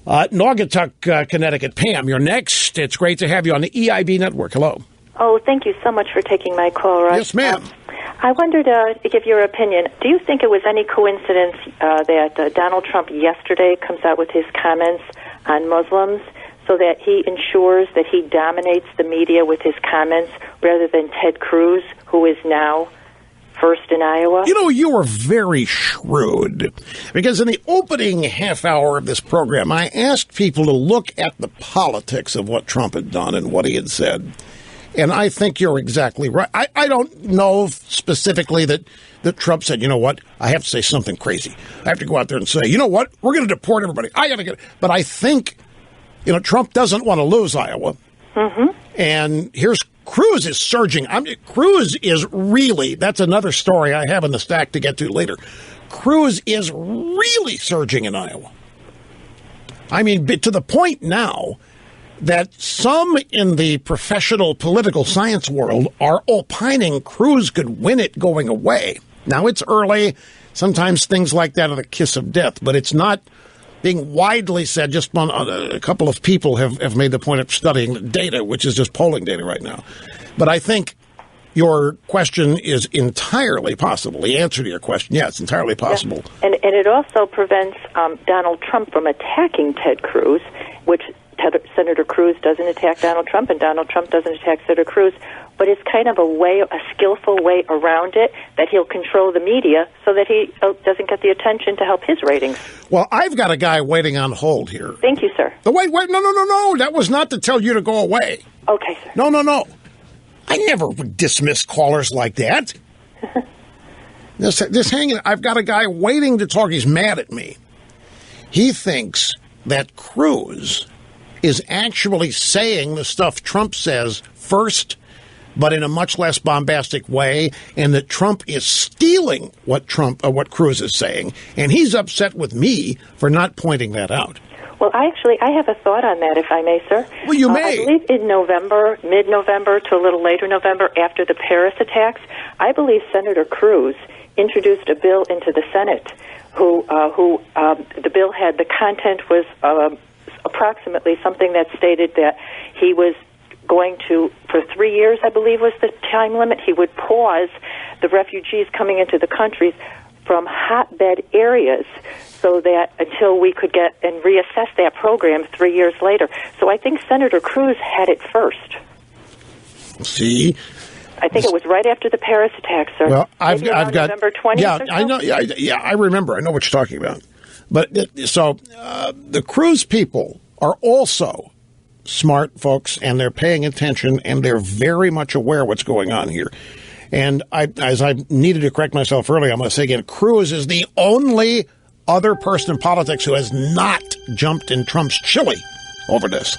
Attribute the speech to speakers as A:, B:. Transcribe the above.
A: Naugatuck, Connecticut. Pam, you're next. It's great to have you on the EIB network. Hello.
B: Oh, thank you so much for taking my call, Russ.
A: Yes, ma'am.
B: I wondered to give your opinion. Do you think it was any coincidence that Donald Trump yesterday comes out with his comments on Muslims so that he ensures that he dominates the media with his comments rather than Ted Cruz, who is now first in Iowa?
A: You know, you were very shrewd, because in the opening half hour of this program, I asked people to look at the politics of what Trump had done and what he had said. And I think you're exactly right. I don't know specifically that Trump said, you know what, I have to say something crazy. I have to go out there and say, you know what, we're going to deport everybody. I got to get it. But I think, you know, Trump doesn't want to lose Iowa. Mm-hmm. And here's Cruz is surging. Cruz is really, that's another story I have in the stack to get to later. Cruz is really surging in Iowa. I mean, to the point now that some in the professional political science world are opining Cruz could win it going away. Now, it's early. Sometimes things like that are the kiss of death, but it's not being widely said. Just a couple of people have made the point of studying the data, which is just polling data right now. But I think your question is entirely possible. The answer to your question, yeah, it's entirely possible.
B: Yeah. And it also prevents Donald Trump from attacking Ted Cruz, which Senator Cruz doesn't attack Donald Trump, and Donald Trump doesn't attack Senator Cruz. But it's kind of a skillful way around it that he'll control the media so that he doesn't get the attention to help his ratings.
A: Well, I've got a guy waiting on hold here.
B: Thank you, sir.
A: Wait, no. That was not to tell you to go away.
B: Okay, sir.
A: No. I never would dismiss callers like that. Just hanging. I've got a guy waiting to talk. He's mad at me. He thinks that Cruz is actually saying the stuff Trump says first, but in a much less bombastic way, and that Trump is stealing what Cruz is saying, and he's upset with me for not pointing that out.
B: Well, I have a thought on that, if I may, sir.
A: Well, you may.
B: I believe in November, mid-November to a little later November, after the Paris attacks, I believe Senator Cruz introduced a bill into the Senate the bill had, the content was approximately something that stated that he was going to, for 3 years, I believe was the time limit, he would pause the refugees coming into the country from hotbed areas so that until we could get and reassess that program 3 years later. So I think Senator Cruz had it first.
A: See?
B: I think it was right after the Paris attacks, sir.
A: Well, I've got
B: November 20th.
A: Yeah,
B: or so?
A: I know. Yeah, I remember. I know what you're talking about. But the Cruz people are also smart folks, and they're paying attention, and they're very much aware of what's going on here. And as I needed to correct myself earlier, I'm going to say again, Cruz is the only other person in politics who has not jumped in Trump's chili over this.